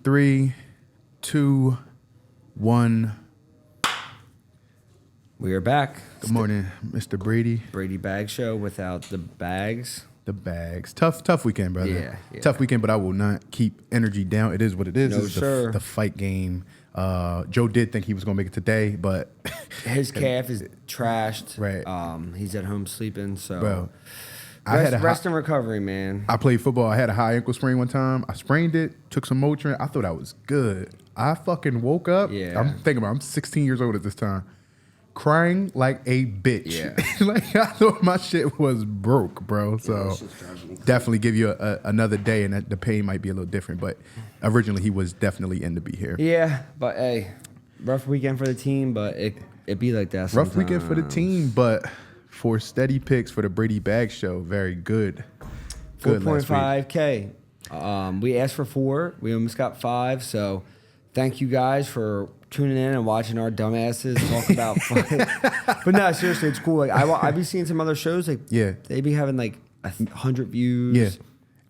3, 2, 1. We are back. Good morning, Mr. Brady. BradyBagz show without the bags. The bags. Tough weekend, brother. Yeah. Tough weekend, but I will not keep energy down. It is what it is. No, It's sir. the fight game. Joe did think he was going to make it today, but... His calf is trashed. Right. He's at home sleeping, so... Bro, rest and recovery, man. I played football. I had a high ankle sprain one time. I sprained it, took some Motrin. I thought I was good. I fucking woke up. Yeah. I'm thinking about I'm 16 years old at this time. Crying like a bitch. Yeah. Like I thought my shit was broke, bro. So definitely give you another day, and the pain might be a little different. But originally he was definitely in to be here. Yeah, but hey, rough weekend for the team, but it be like that sometimes. Rough weekend for the team, but for SteadyPicks for the BradyBagz show, very good. Good last week. 4.5K. We asked for 4. We almost got 5. So thank you guys for tuning in and watching our dumbasses talk about fight. But no, seriously, it's cool. Like I be seeing some other shows, like they be having like 100 views. Yeah.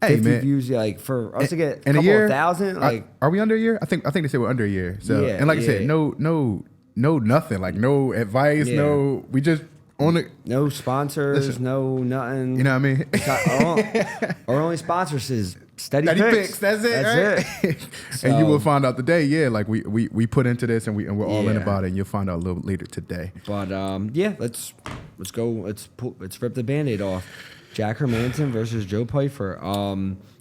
Hey, 50 man. views, like for us to get a in couple a year, of thousand, like are we under a year? I think they say we're under a year. So Yeah, and like I said, yeah. no nothing, like no advice, Yeah. we just on it. no sponsors, Listen, no nothing. You know what I mean? Our only sponsors is SteadyPicks. SteadyPicks, that's it. That's right? it. And you So- will find out today. Yeah, like we put into this and we're all in Yeah. about it. And you'll find out a little later today. But yeah, let's go. Let's rip the Band-Aid off. Jack Hermanson versus Joe Pyfer.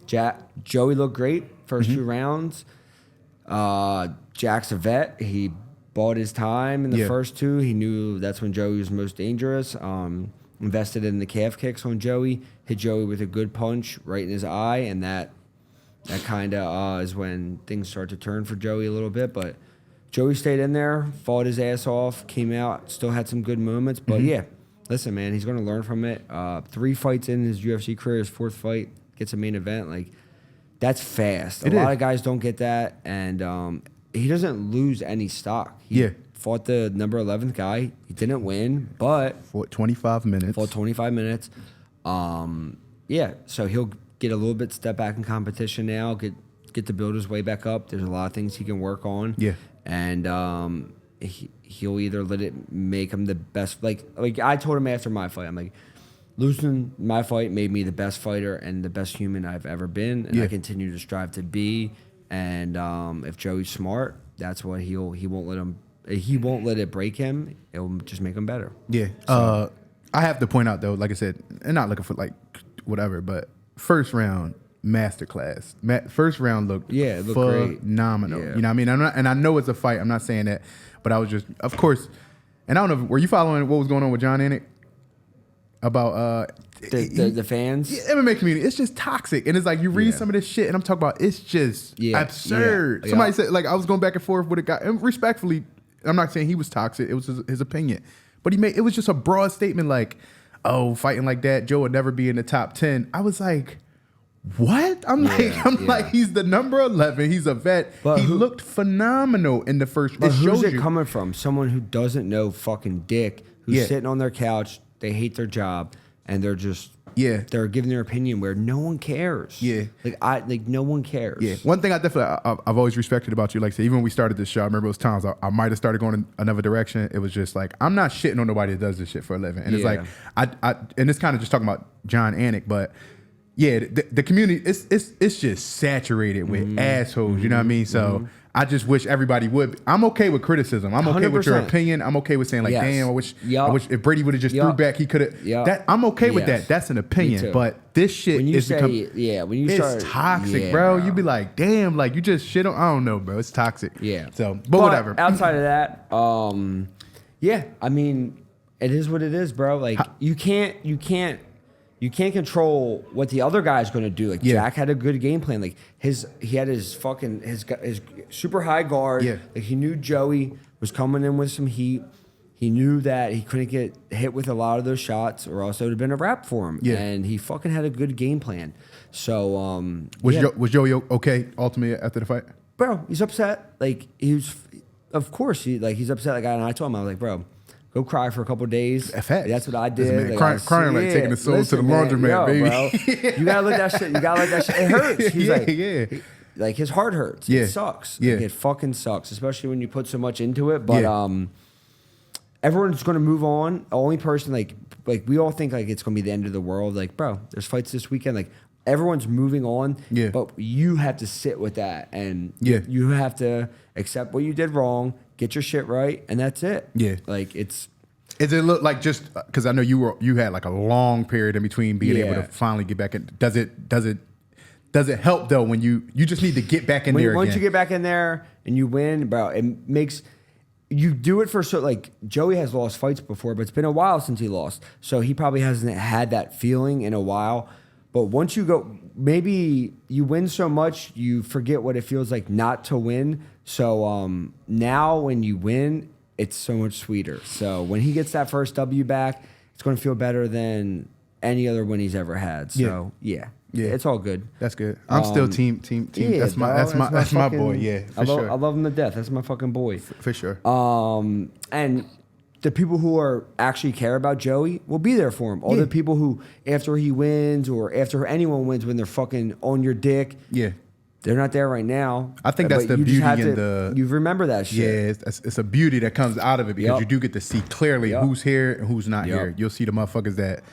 Joey looked great first 2 rounds. Jack's a vet. He bought his time in the first 2. He knew that's when Joey was most dangerous. Invested in the calf kicks on Joey. Hit Joey with a good punch right in his eye, and that kind of is when things start to turn for Joey a little bit. But Joey stayed in there, fought his ass off, came out, still had some good moments. But yeah, listen, man, he's going to learn from it. 3 fights in his UFC career, his 4th fight, gets a main event. Like, that's fast. A lot of guys don't get that, and he doesn't lose any stock. He fought the number 11th guy. He didn't win, but For 25 minutes. fought 25 minutes. So he'll get a little bit step back in competition now, get to build his way back up. There's a lot of things he can work on. Yeah. And he'll either let it make him the best. Like I told him after my fight, I'm like, losing my fight made me the best fighter and the best human I've ever been, and I continue to strive to be. And if Joey's smart, that's what he won't let it break him. It'll just make him better. Yeah. So. I have to point out though, like I said, and not looking for like whatever, but first round masterclass. First round looked it looked great. phenomenal. Yeah. You know what I mean? And I know it's a fight. I'm not saying that, but I was just, of course. And I don't know. Were you following what was going on with John Anik about The fans? Yeah, MMA community? It's just toxic, and it's like you read some of this shit, and I'm talking about it's just absurd. Yeah. Somebody said, like, I was going back and forth with a guy, and respectfully, I'm not saying he was toxic. It was his opinion, but it was just a broad statement, like, oh, fighting like that, Joe would never be in the top 10. I was like, what? I'm like, he's the number 11. He's a vet. But he looked phenomenal in the first. But who's it coming from? Someone who doesn't know fucking dick, who's sitting on their couch, they hate their job, and they're just they're giving their opinion where no one cares. Yeah, like no one cares. Yeah, one thing I've always respected about you, like I said, even when we started this show, I remember those times I might have started going in another direction. It was just like, I'm not shitting on nobody that does this shit for a living, and it's like and it's kind of just talking about John Anik, but. Yeah, the community, it's just saturated with assholes, you know what I mean? So I just wish everybody would. I'm okay with criticism. I'm okay 100%. with your opinion. I'm okay with saying, like, damn, I wish if Brady would have just threw back, he could have. I'm okay with that. That's an opinion. But this shit is it's toxic, bro. You be like, damn, like, you just shit on, I don't know, bro. It's toxic. Yeah. So, but whatever. Outside of that, I mean, it is what it is, bro. Like, you can't control what the other guy's going to do. Like Jack had a good game plan. Like he had his super high guard. Yeah. Like he knew Joey was coming in with some heat. He knew that he couldn't get hit with a lot of those shots, or else it would have been a wrap for him. Yeah. And he fucking had a good game plan. So was Joey okay ultimately after the fight? Bro, he's upset. Like he's upset. Like I told him, I was like, bro, go cry for a couple of days. That's what I did. Man, crying like taking the soul to the laundromat, baby. Bro, you gotta let that shit. It hurts. He's like his heart hurts. Yeah. It sucks. Yeah. Like, it fucking sucks, especially when you put so much into it. But everyone's gonna move on. The only person like we all think like it's gonna be the end of the world. Like, bro, there's fights this weekend. Like everyone's moving on. Yeah. But you have to sit with that, and Yeah. you have to accept what you did wrong, get your shit right, and that's it. Yeah. Like it's. Does it look like just because I know you had like a long period in between being able to finally get back in? Does it help though when you just need to get back in there Once again? you get back in there and you win, bro, it makes you do it for so like Joey has lost fights before, but it's been a while since he lost, so he probably hasn't had that feeling in a while. But once you go, maybe you win so much you forget what it feels like not to win. So now when you win, it's so much sweeter. So when he gets that first W back, it's going to feel better than any other win he's ever had. So yeah, it's all good. That's good. I'm still team. Yeah, That's my boy. Yeah, I love him to death. That's my fucking boy. For sure. And the people who are actually care about Joey will be there for him. All the people who after he wins or after anyone wins when they're fucking on your dick. Yeah. They're not there right now. I think that's the beauty You remember that shit. Yeah, it's a beauty that comes out of it because you do get to see clearly who's here and who's not here. You'll see the motherfuckers that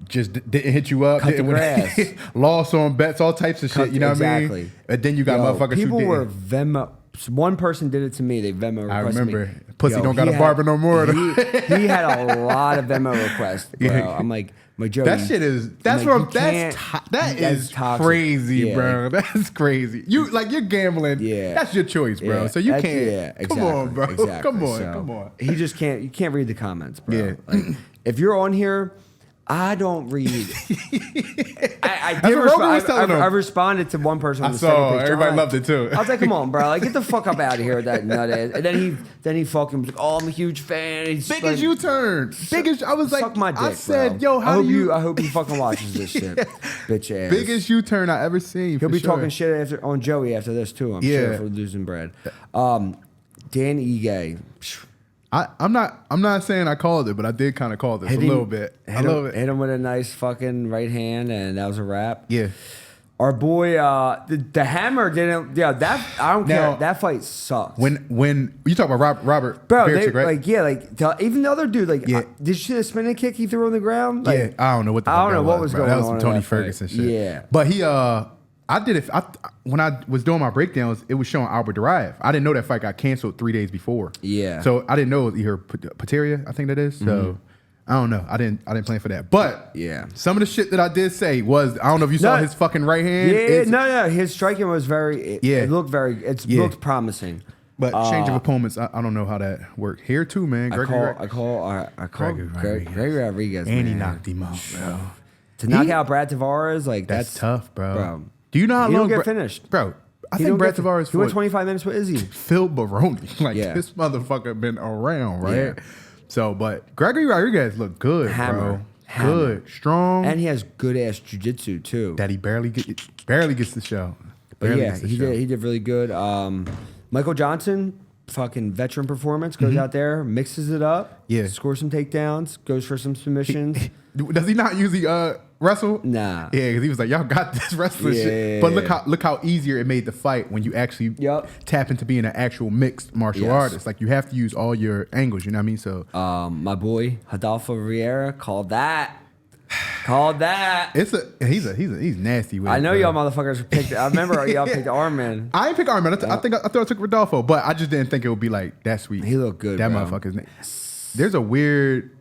just didn't hit you up, Cut the grass. lost on bets, all types of shit. You know what I mean? And then you got motherfuckers people who were Venmo. One person did it to me. They Venmo requested I remember. me. Pussy don't got a barber no more. He had a lot of Venmo requests, bro. I'm like, Joey. That shit is. That's what. That is toxic. crazy, bro. That's crazy. You're gambling. Yeah. That's your choice, bro. So you can't. Yeah, exactly. Come on, bro. Exactly. Come on. So Come on. He just can't. You can't read the comments, bro. Yeah. Like, if you're on here. I don't read. I responded to one person. I saw. Everybody loved it too. I was like, "Come on, bro! Like, get the fuck up out of here with that nut ass." And then he fucking was like, "Oh, I'm a huge fan." He's Big like, as you turned. Big as I was like, suck my dick, I said, bro. "Yo, how do you?" I hope he fucking watches this shit, bitch ass. Biggest U-turn I ever seen. He'll be talking shit on Joey after this too. I'm sure for losing bread. Dan Ige. I'm not saying I called it, but I did kind of call this a little bit. Hit him with a nice fucking right hand, and that was a wrap. Yeah. Our boy, the hammer didn't. Yeah, that I don't care. That fight sucked. When you talk about Robert, bro, Berichick, right? Even the other dude, did you see the spinning kick he threw on the ground? Like, I don't know what the fuck what was going on. That was some Tony Ferguson shit. Yeah, but he I did it. When I was doing my breakdowns, it was showing Albert Derive. I didn't know that fight got canceled 3 days before. Yeah. So I didn't know it was Ihor Poiteria, I think that is. So I don't know. I didn't plan for that. But some of the shit that I did say was, I don't know if you saw his fucking right hand. Yeah, no. His striking was it looked looked promising. But change of opponents, I don't know how that worked. Here too, man. I call Gregory Rodrigues. And he knocked him out, bro. To knock out Brad Tavares, like that's tough, bro. Do you know how long? He don't get finished, bro. I think Brad Tavares. He went 25 minutes with Izzy. Phil Baroni, this motherfucker been around, right? Yeah. So, but Gregory Rodrigues looked good, bro. Good, strong, and he has good ass jiu-jitsu too. That he barely gets to show. But he did really good. Michael Johnson, fucking veteran performance, goes out there, mixes it up, scores some takedowns, goes for some submissions. Does he not usually wrestle? Nah. Yeah, because he was like, y'all got this wrestling shit. But look how easier it made the fight when you actually tap into being an actual mixed martial artist. Like, you have to use all your angles, you know what I mean? So my boy Rodolfo Viera called that. He's nasty with I know y'all motherfuckers picked. I remember y'all picked Armin. I ain't pick Armin. I thought I took Rodolfo, but I just didn't think it would be like that sweet. He looked good. That motherfucker's name. There's a weird.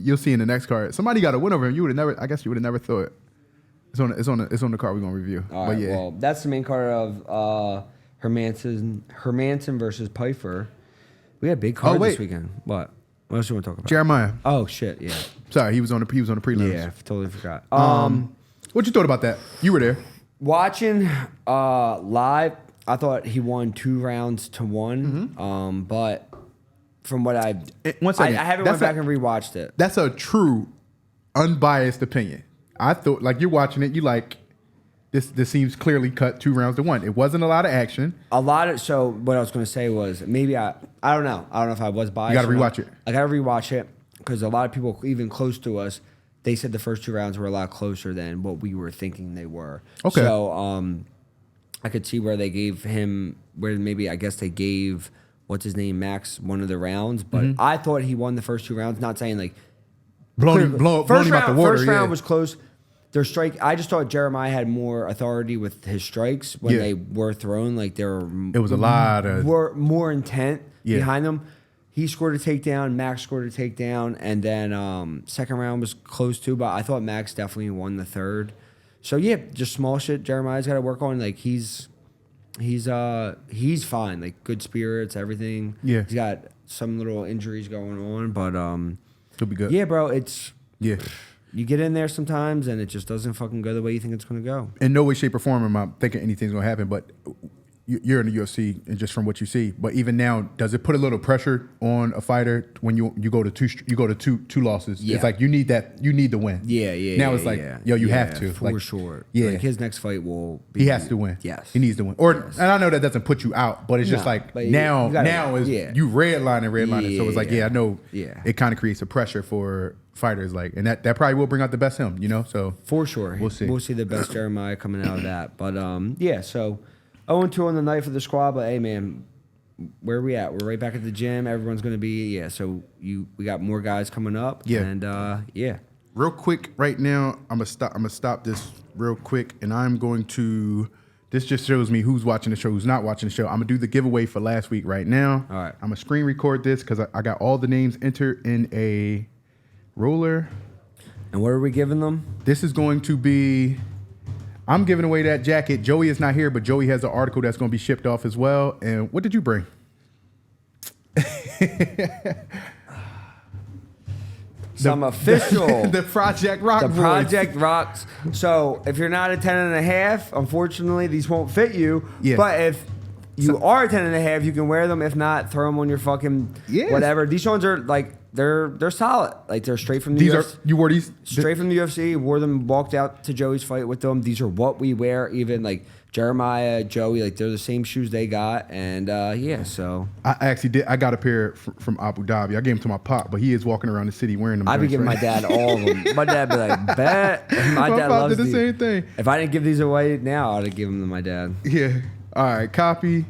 You'll see in the next card. Somebody got a win over him. You would have never. I guess you would have never thought it. It's on the card we're gonna review. All right. Well, that's the main card of Hermanson versus Pyfer. We had a big card this weekend. What else you want to talk about? Jeremiah. Oh shit! Yeah. Sorry, he was on the prelims. Yeah, totally forgot. What you thought about that? You were there. Watching live, I thought he won 2 rounds to 1. But from what I haven't went back and rewatched it. That's a true, unbiased opinion. I thought, like, you're watching it, you like, this seems clearly cut 2 rounds to 1. It wasn't a lot of action. So what I was going to say was maybe I don't know. I don't know if I was biased. You got to rewatch it. I got to rewatch it because a lot of people, even close to us, they said the first 2 rounds were a lot closer than what we were thinking they were. Okay. So I could see where they gave him, where maybe I guess they gave, what's his name, Max, one of the rounds. But I thought he won the first 2 rounds. Not saying like blown him out the water. First round was close. Their strike, I just thought Jeremiah had more authority with his strikes when they were thrown. Like it was a lot of more intent behind them. He scored a takedown. Max scored a takedown, and then second round was close too. But I thought Max definitely won the third. So yeah, just small shit. Jeremiah's got to work on. Like he's fine. Like good spirits, everything. Yeah, he's got some little injuries going on, but he'll be good. Yeah, bro. It's you get in there sometimes, and it just doesn't fucking go the way you think it's gonna go. In no way, shape, or form am I thinking anything's gonna happen, but you're in the UFC, and just from what you see. But even now, does it put a little pressure on a fighter when you go to two losses? Yeah. It's like you need the win. Yeah. Now it's like you have to for sure. Yeah, like his next fight will be. He has to win. Yes, he needs to win. And I know that doesn't put you out, but it's just like now is you redlining. So it's like I know. Yeah, it kind of creates a pressure for fighters, like, and that probably will bring out the best him. So for sure, we'll see the best Jeremiah coming out of that. But so. 0-2 on the night for the squad, but hey, man, where are we at? We're right back at the gym. Everyone's going to be, so we got more guys coming up. Yeah. And, real quick right now, I'm gonna stop this real quick, and I'm going to, this just shows me who's watching the show, who's not watching the show. I'm going to do the giveaway for last week right now. All right. I'm going to screen record this because I got all the names entered in a roller. And what are we giving them? This is going to be... I'm giving away that jacket. Joey is not here, but Joey has an article that's going to be shipped off as well. And what did you bring? Some official. The Project Rock The boys. Project Rocks. So if you're not a 10.5, unfortunately, these won't fit you. Yeah. But if you are a 10.5, you can wear them. If not, throw them on your fucking whatever. These ones are like... They're solid. Like they're straight from the UFC. You wore these straight from the UFC. Wore them. Walked out to Joey's fight with them. These are what we wear. Even like Jeremiah, Joey. Like they're the same shoes they got. And So I actually did. I got a pair from Abu Dhabi. I gave them to my pop, but he is walking around the city wearing them. I'd be giving my dad all of them. My dad be like, bet. My dad loves the same thing. If I didn't give these away now, I'd have given them to my dad. Yeah. All right. Copy,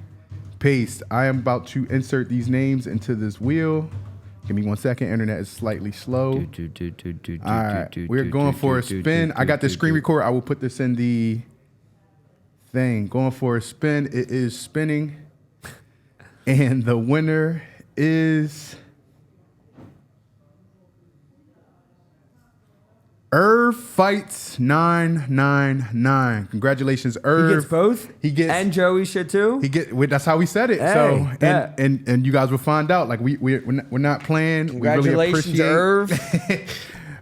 paste. I am about to insert these names into this wheel. Give me 1 second. Internet is slightly slow. All right. We're going for a spin. I got the screen record. I will put this in the thing. Going for a spin. It is spinning. And the winner is... Irv Fights 999. Congratulations, Irv. He gets both. And Joey shit too. That's how we said it. Hey, and you guys will find out. Like we're not playing. Congratulations, we really appreciate. Irv.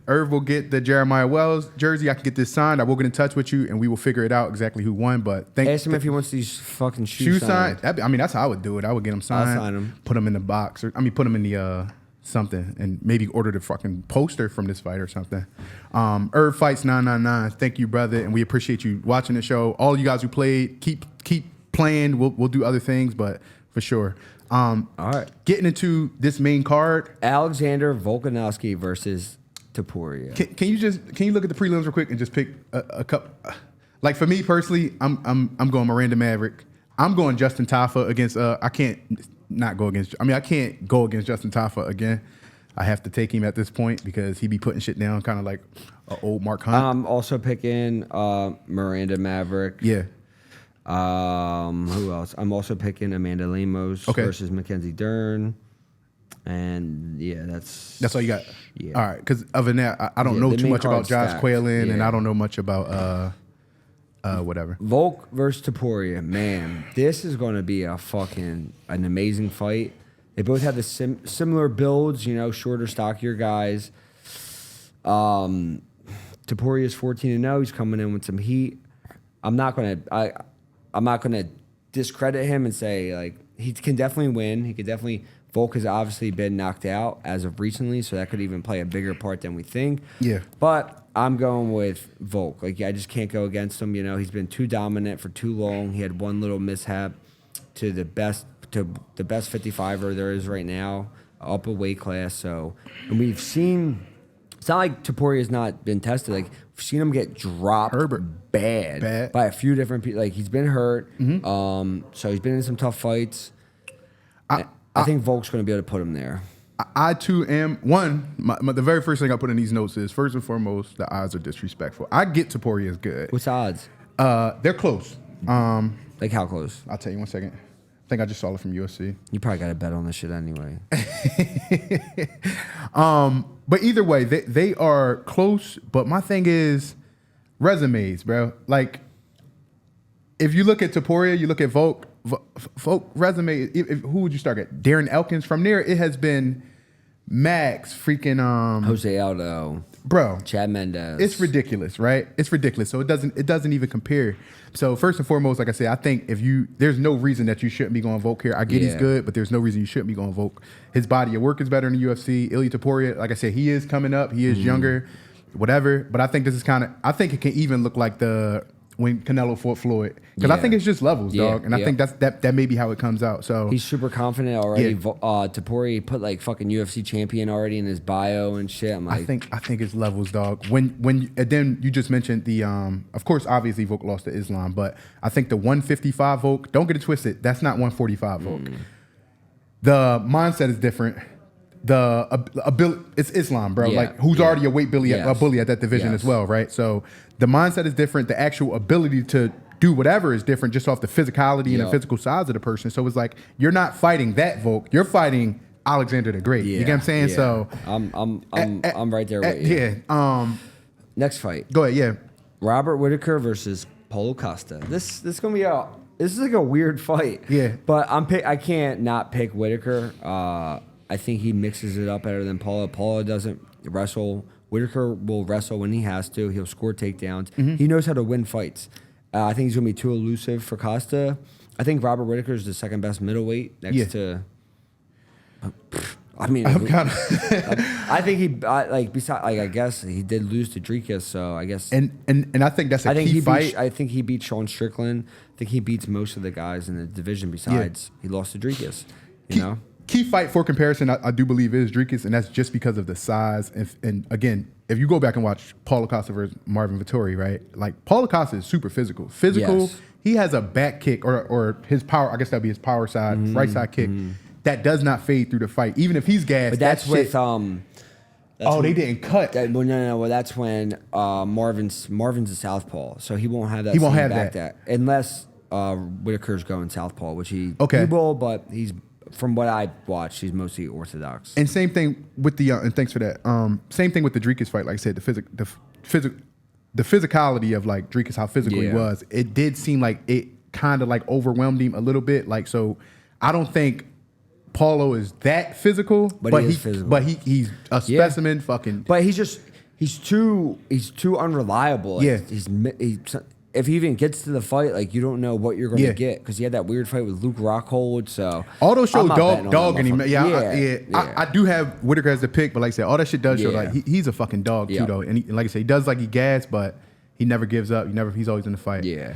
Irv will get the Jeremiah Wells jersey. I can get this signed. I will get in touch with you, and we will figure it out exactly who won. But ask him if he wants these fucking shoes signed. I mean, that's how I would do it. I would get them signed. I'll sign them. Put them in the box, put them in the. Something, and maybe order the fucking poster from this fight or something. Irv Fights 999. Thank you, brother, and we appreciate you watching the show. All you guys who played, keep playing. We'll do other things, but for sure. All right, getting into this main card, Alexander Volkanovski versus Topuria. Can you look at the prelims real quick and just pick a couple? Like for me personally, I'm going Miranda Maverick. I'm going Justin Tafa against. I can't go against Justin Tafa again. I have to take him at this point because he be putting shit down, kind of like an old Mark Hunt. I'm also picking Miranda Maverick. Yeah. Who else? I'm also picking Amanda Lemos versus Mackenzie Dern. And that's all you got. Yeah. All right, because other than that, I don't know too much about Josh Quaylin, and I don't know much about whatever. Volk versus Topuria, man, this is going to be an amazing fight. They both have the similar builds, shorter, stockier guys. Topuria's 14-0. He's coming in with some heat. I'm not gonna discredit him and say like he can definitely win. Volk has obviously been knocked out as of recently, so that could even play a bigger part than we think. Yeah, but I'm going with Volk. Like I just can't go against him. He's been too dominant for too long. He had one little mishap to the best 55er there is right now, up a weight class. So, and we've seen It's not like Topuria has not been tested. Like, I've seen him get dropped bad by a few different people. Like, he's been hurt. So he's been in some tough fights. I think Volk's going to be able to put him there. I too am. The very first thing I put in these notes is, first and foremost, the odds are disrespectful. I get Topuria is good. What's the odds? They're close. Like how close? I'll tell you 1 second. I think I just saw it from UFC. You probably got to bet on this shit anyway. But either way, they are close. But my thing is resumes, bro. Like, if you look at Topuria, you look at Volk resume. Who would you start at? Darren Elkins. From there, it has been Max, freaking Jose Aldo, bro, Chad Mendez. It's ridiculous, right? It's ridiculous. So it doesn't even compare. So first and foremost, like I said, I think there's no reason that you shouldn't be going Volk here. I get he's good, but there's no reason you shouldn't be going Volk. His body of work is better in the UFC. Ilia Topuria, like I said, he is coming up. He is younger, whatever. But I think this is I think it can even look like when Canelo fought Floyd, because I think it's just levels, dog, and I think that may be how it comes out. So he's super confident already. Topuria put like fucking UFC champion already in his bio and shit. I'm like, I think it's levels, dog. And then you just mentioned the of course, obviously Volk lost to Islam, but I think the 155 Volk, don't get it twisted, that's not 145 Volk. The mindset is different. The ability, it's Islam, bro. Like, who's already a weight bully at that division as well, right? So the mindset is different. The actual ability to do whatever is different, just off the physicality and the physical size of the person. So it's like, you're not fighting that Volk. You're fighting Alexander the Great. You get what I'm saying? Yeah. So I'm right there with you. Yeah. Next fight. Go ahead. Yeah. Robert Whittaker versus Paulo Costa. This is gonna be this is like a weird fight. Yeah. But I can't not pick Whittaker. I think he mixes it up better than Paulo. Paulo doesn't wrestle. Whittaker will wrestle when he has to. He'll score takedowns. He knows how to win fights. I think he's going to be too elusive for Costa. I think Robert Whittaker is the second best middleweight next to... I mean, I think I guess he did lose to Rodrigues, so I guess... And I think that's a key fight. I think he beat Sean Strickland. I think he beats most of the guys in the division besides he lost to Rodrigues, you know? Key fight for comparison, I do believe, is Rodrigues, and that's just because of the size. And again, if you go back and watch Paulo Costa versus Marvin Vettori, right? Like, Paulo Costa is super physical. Yes. He has a back kick or his power. I guess that'd be his power side, right side kick that does not fade through the fight, even if he's gassed. But that's with they didn't cut. No. Well, that's when Marvin's a southpaw, so he won't have that. He won't have that unless Whittaker's going southpaw, which he will. But from what I watched, he's mostly orthodox. And same thing with the and thanks for that. Same thing with the Rodrigues fight. Like I said, the physicality of like Rodrigues, how physical he was. It did seem like it kind of like overwhelmed him a little bit. Like, so I don't think Paulo is that physical, but he is physical. But he's a specimen. But he's too unreliable. Like, he's if he even gets to the fight, like, you don't know what you're going to get, because he had that weird fight with Luke Rockhold. So all those show dog in him. I do have Whittaker as the pick, but like I said, all that shit does show like he's a fucking dog too, though. And like I said, he does like he gas, but he never gives up. He's always in the fight. Yeah.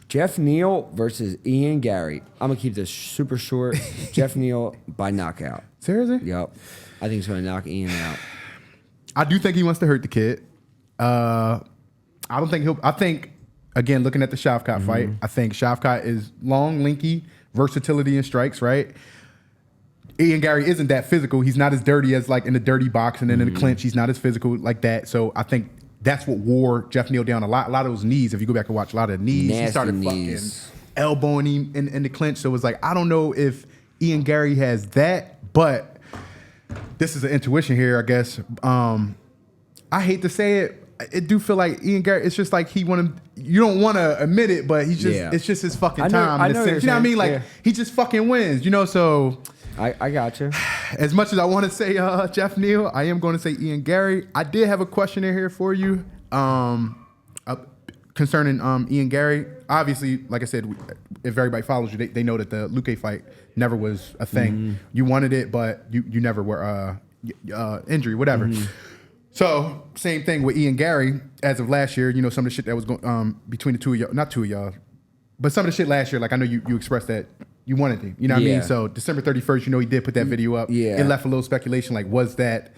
Jeff Neal versus Ian Garry. I'm gonna keep this super short. Jeff Neal by knockout. Seriously? Yep. I think he's gonna knock Ian out. I do think he wants to hurt the kid. I don't think I think, again, looking at the Shavkat fight, I think Shavkat is long, linky, versatility in strikes, right? Ian Garry isn't that physical. He's not as dirty as like in the dirty box and then in the clinch. He's not as physical like that. So I think that's what wore Jeff Neal down a lot. A lot of those knees, if you go back and watch a lot of the knees, nasty he started knees. Fucking elbowing him in the clinch. So it was like, I don't know if Ian Garry has that, but this is an intuition here, I guess. I hate to say it. It do feel like Ian Garry, it's just like you don't want to admit it, but he's just, it's just his fucking time. I know you know what I mean? Like, he just fucking wins, so. I got you. As much as I want to say Jeff Neal, I am going to say Ian Garry. I did have a question in here for you concerning Ian Garry. Obviously, like I said, if everybody follows you, they know that the Luque fight never was a thing. You wanted it, but you never were injury, whatever. So same thing with Ian Garry. As of last year, some of the shit that was going between the two of y'all, not two of y'all, but some of the shit last year. Like, I know you expressed that you wanted to, what I mean? So December 31st, he did put that video up. It left a little speculation, like, was that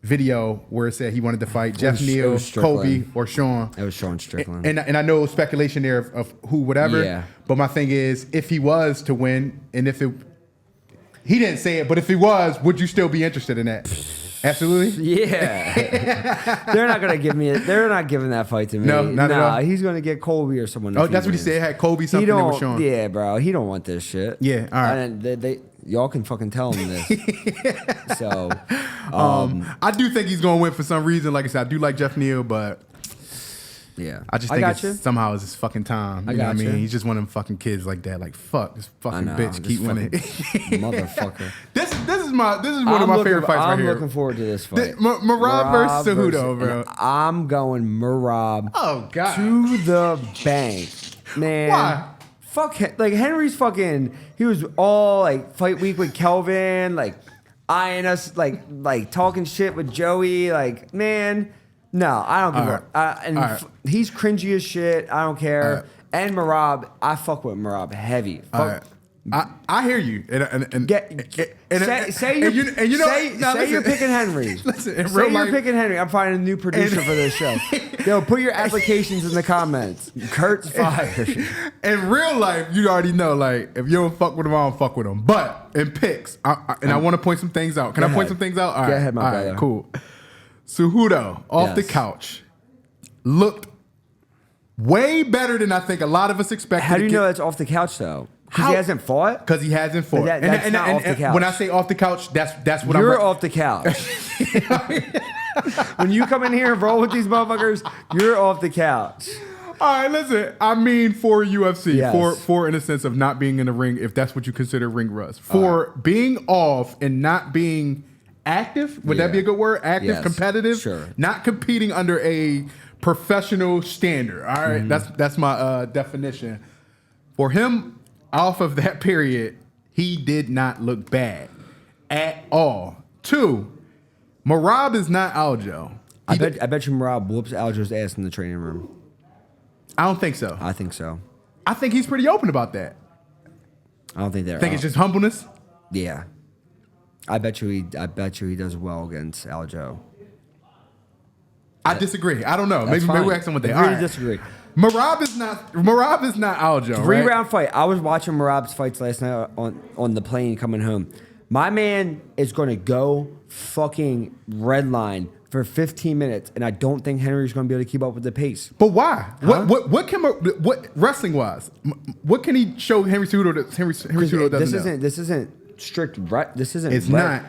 video where it said he wanted to fight Jeff Neal, Kobe, or Sean. It was Sean Strickland. And I know speculation there of who, whatever. Yeah. But my thing is, if he was to win, and if it, he didn't say it, but if he was, would you still be interested in that? Absolutely. Yeah. They're not gonna give me it. They're not giving that fight to me. No, not at all. He's gonna get Kobe or someone. Oh, that's what he said. Had Kobe something that was Sean. Yeah, bro. He don't want this shit. Yeah. All right. And y'all can fucking tell him this. So, I do think he's gonna win for some reason. Like I said, I do like Jeff Neal, but yeah, I just think somehow it's his fucking time. You know what I mean? He's just one of them fucking kids like that. Like, fuck, this fucking bitch keep winning. Motherfucker. This is one of my favorite fights right here. I'm looking forward to this fight. Merab versus Cejudo, bro. I'm going Merab. Oh god. To the bank, man. Why? Fuck, like Henry's fucking. He was all like fight week with Kelvin, like eyeing us, like talking shit with Joey. Like, man, no, I don't give a. He's cringy as shit. I don't care. Right. And Merab, I fuck with Merab heavy. Fuck. I hear you. Say you're picking Henry. Say you're picking Henry. I'm finding a new producer for this show. Yo, put your applications in the comments. Kurt's fired. In real life, you already know, like, if you don't fuck with him, I don't fuck with him. But in picks, I want to point some things out. Can I point some things out? All right. Go ahead, my brother. Right, cool. Cejudo, off the couch, looked way better than I think a lot of us expected. How do you know that's off the couch, though? Because he hasn't fought? Because he hasn't fought. That's not off the couch. When I say off the couch, that's what You're off the couch. When you come in here and roll with these motherfuckers, you're off the couch. All right, listen. I mean, for UFC, yes. for in a sense of not being in the ring, if that's what you consider ring rust, for being off and not being active. Would that be a good word? Active, competitive, sure. Not competing under a professional standard. All right, that's my definition. For him, off of that period, he did not look bad at all. 2, Merab is not Aljo. I bet you Merab whoops Aljo's ass in the training room. I don't think so. I think so. I think he's pretty open about that. I don't think they're. Think it's just humbleness. Yeah, I bet you he does well against Aljo. I disagree. I don't know. Maybe we ask him what they really disagree. Merab is not Aljo. 3-round fight. I was watching Merab's fights last night on the plane coming home. My man is going to go fucking redline for 15 minutes, and I don't think Henry's going to be able to keep up with the pace. But why? Huh? What wrestling wise? What can he show Henry Cejudo that Henry Cejudo doesn't know? This isn't strict. This isn't. It's not,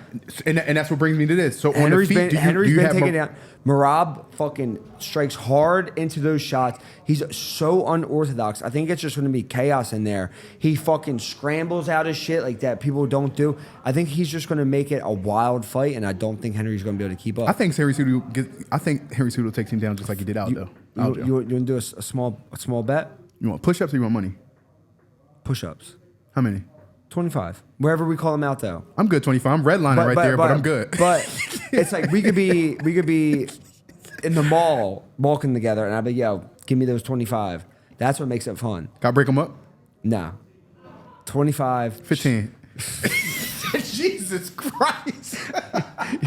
and that's what brings me to this. So Henry's on the feet, Henry's been taken down. Merab fucking strikes hard into those shots. He's so unorthodox. I think it's just going to be chaos in there. He fucking scrambles out of shit like that people don't do. I think he's just going to make it a wild fight, and I don't think Henry's going to be able to keep up. I think Henry Cejudo takes him down just like he did Aljo. You want to do a small bet? You want push-ups or you want money? Push-ups. How many? 25. Wherever we call them out, though. I'm good 25. I'm redlining right there, but I'm good. But it's like we could be in the mall walking together, and I'd be, yo, give me those 25. That's what makes it fun. Got to break them up? Nah. 25. 15. Jesus Christ.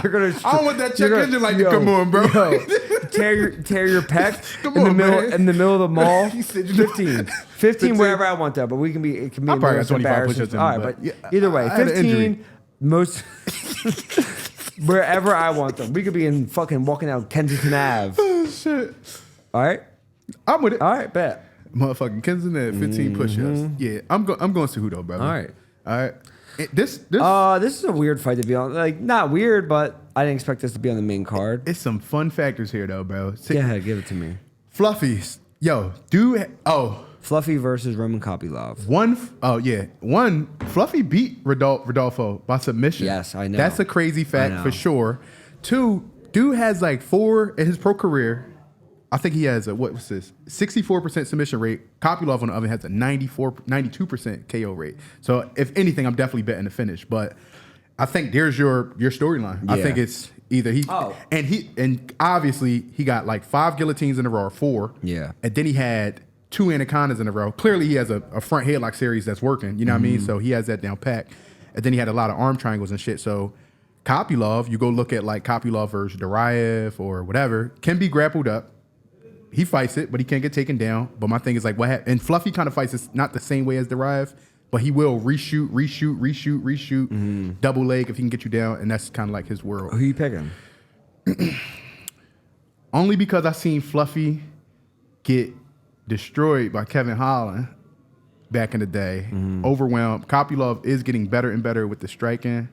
You're gonna. I don't want that check engine light to come on, bro. Yo, tear your pec in the middle of the mall. 15 wherever I want that, but we can be. It can be. I probably got 25 push-ups. All right, but either way, 15 most wherever I want them. We could be in fucking walking out Kensington Ave. Oh shit! All right, I'm with it. All right, bet. Motherfucking Kensington at 15 push-ups. Yeah, I'm going Cejudo, brother. All right. This is a weird fight to be on. Like, not weird, but I didn't expect this to be on the main card. It's some fun factors here, though, bro. Go ahead, give it to me. Fluffies. Yo, Fluffy versus Roman Kopylov. One, Fluffy beat Rodolfo by submission. Yes, I know. That's a crazy fact for sure. 2, dude has like 4 in his pro career. I think he has 64% submission rate. Kopylov, on the other hand, has a 92% KO rate. So if anything, I'm definitely betting the finish. But I think there's your storyline. Yeah. I think it's either and obviously he got like 5 guillotines in a row, or 4. Yeah. And then he had 2 anacondas in a row. Clearly he has a front headlock series that's working. You know what I mean? So he has that down pat. And then he had a lot of arm triangles and shit. So Kopylov, you go look at like Kopylov versus Duraev or whatever, can be grappled up. He fights it, but he can't get taken down. But my thing is like, what happened? And Fluffy kind of fights it not the same way as Duraev, but he will reshoot, double leg if he can get you down, and that's kind of like his world. Who you picking? Only because I seen Fluffy get destroyed by Kevin Holland back in the day. Overwhelmed. Kopylov is getting better and better with the striking.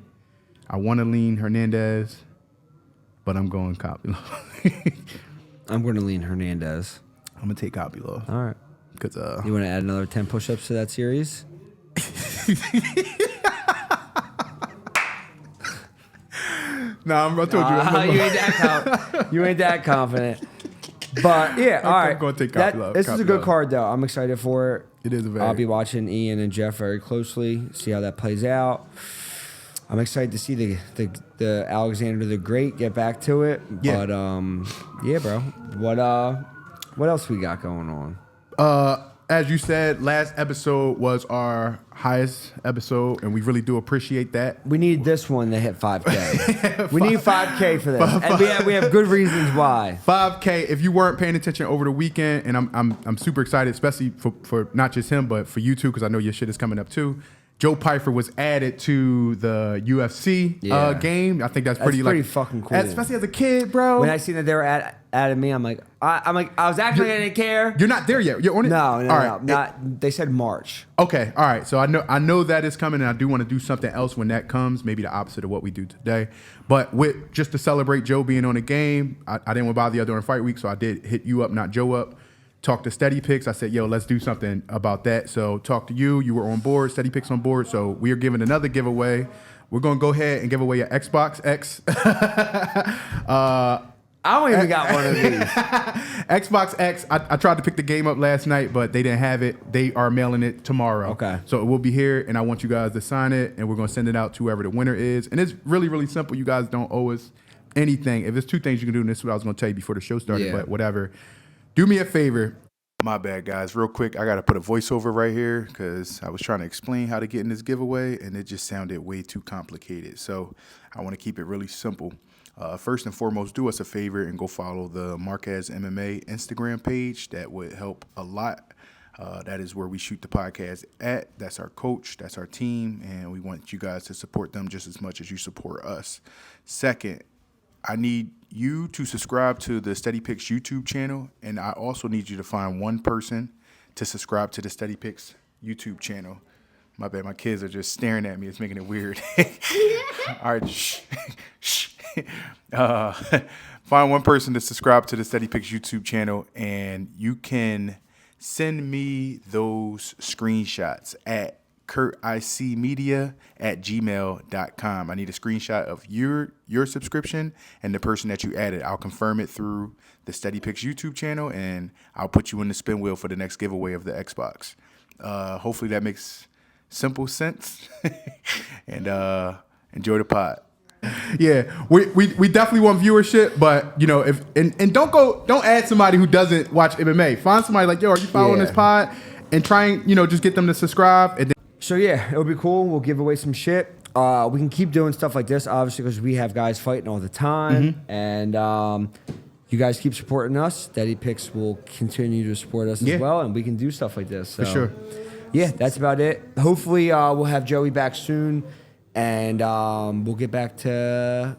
I want to lean Hernandez, but I'm going Kopylov. I'm going to lean Hernandez. I'm going to take Kopylov. All right. Because you want to add another 10 push-ups to that series? Nah, I told you. You ain't that confident. But yeah, all right. I'm going to take Kopylov. This is a good card, though. I'm excited for it. It is a very. I'll be watching Ian and Geoff very closely, see how that plays out. I'm excited to see the Alexander the Great get back to it. Yeah. But yeah, bro. What else we got going on? As you said, last episode was our highest episode, and we really do appreciate that. We need this one to hit 5K. We need 5K for this, and we have good reasons why. 5K. If you weren't paying attention over the weekend, and I'm super excited, especially for not just him, but for you too, because I know your shit is coming up too. Joe Pyfer was added to the UFC game. I think that's pretty fucking cool. Especially as a kid, bro. When I seen that they were adding me, I'm like, I was acting like I didn't care. You're not there yet. You're on it. No. They said March. Okay, all right. So I know that is coming, and I do want to do something else when that comes. Maybe the opposite of what we do today. But with just to celebrate Joe being on the game, I didn't want to bother you during fight week, so I did hit you up, not Joe up. Talked to SteadyPicks. I said, yo, let's do something about that. So talk to you. You were on board. SteadyPicks on board. So we are giving another giveaway. We're going to go ahead and give away an Xbox X. I don't even got one of these. Xbox X. I tried to pick the game up last night, but they didn't have it. They are mailing it tomorrow. Okay. So it will be here, and I want you guys to sign it, and we're going to send it out to whoever the winner is. And it's really, really simple. You guys don't owe us anything. If there's two things you can do, and this is what I was going to tell you before the show started, but whatever. Do me a favor. My bad, guys. Real quick, I got to put a voiceover right here because I was trying to explain how to get in this giveaway, and it just sounded way too complicated. So I want to keep it really simple. First and foremost, do us a favor and go follow the Marquez MMA Instagram page. That would help a lot. That is where we shoot the podcast at. That's our coach. That's our team, and we want you guys to support them just as much as you support us. Second, I need you to subscribe to the SteadyPicks YouTube channel, and I also need you to find one person to subscribe to the SteadyPicks YouTube channel. My bad, my kids are just staring at me. It's making it weird. All right, shh. Find one person to subscribe to the SteadyPicks YouTube channel, and you can send me those screenshots at kurticmedia@gmail.com. I need a screenshot of your subscription and the person that you added. I'll confirm it through the SteadyPicks YouTube channel, and I'll put you in the spin wheel for the next giveaway of the Xbox. Hopefully that makes simple sense. And enjoy the pod. Yeah, we definitely want viewership, but you know, if and don't add somebody who doesn't watch MMA. Find somebody like, yo, are you following this pod? And try and, just get them to subscribe. And then so yeah, it'll be cool. We'll give away some shit. We can keep doing stuff like this, obviously, because we have guys fighting all the time. And you guys keep supporting us. SteadyPicks will continue to support us as well, and we can do stuff like this. So, for sure. Yeah, that's about it. Hopefully, we'll have Joey back soon, and we'll get back to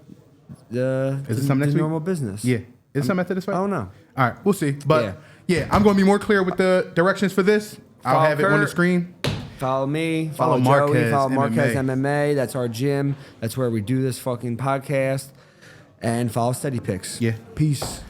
the normal business. Yeah. Is it something after this fight? I don't know. All right, we'll see. But yeah, I'm going to be more clear with the directions for this. I'll have it on the screen. Follow me. Follow Joey. Marquez Follow Marquez MMA. MMA. That's our gym. That's where we do this fucking podcast. And follow SteadyPicks. Yeah. Peace.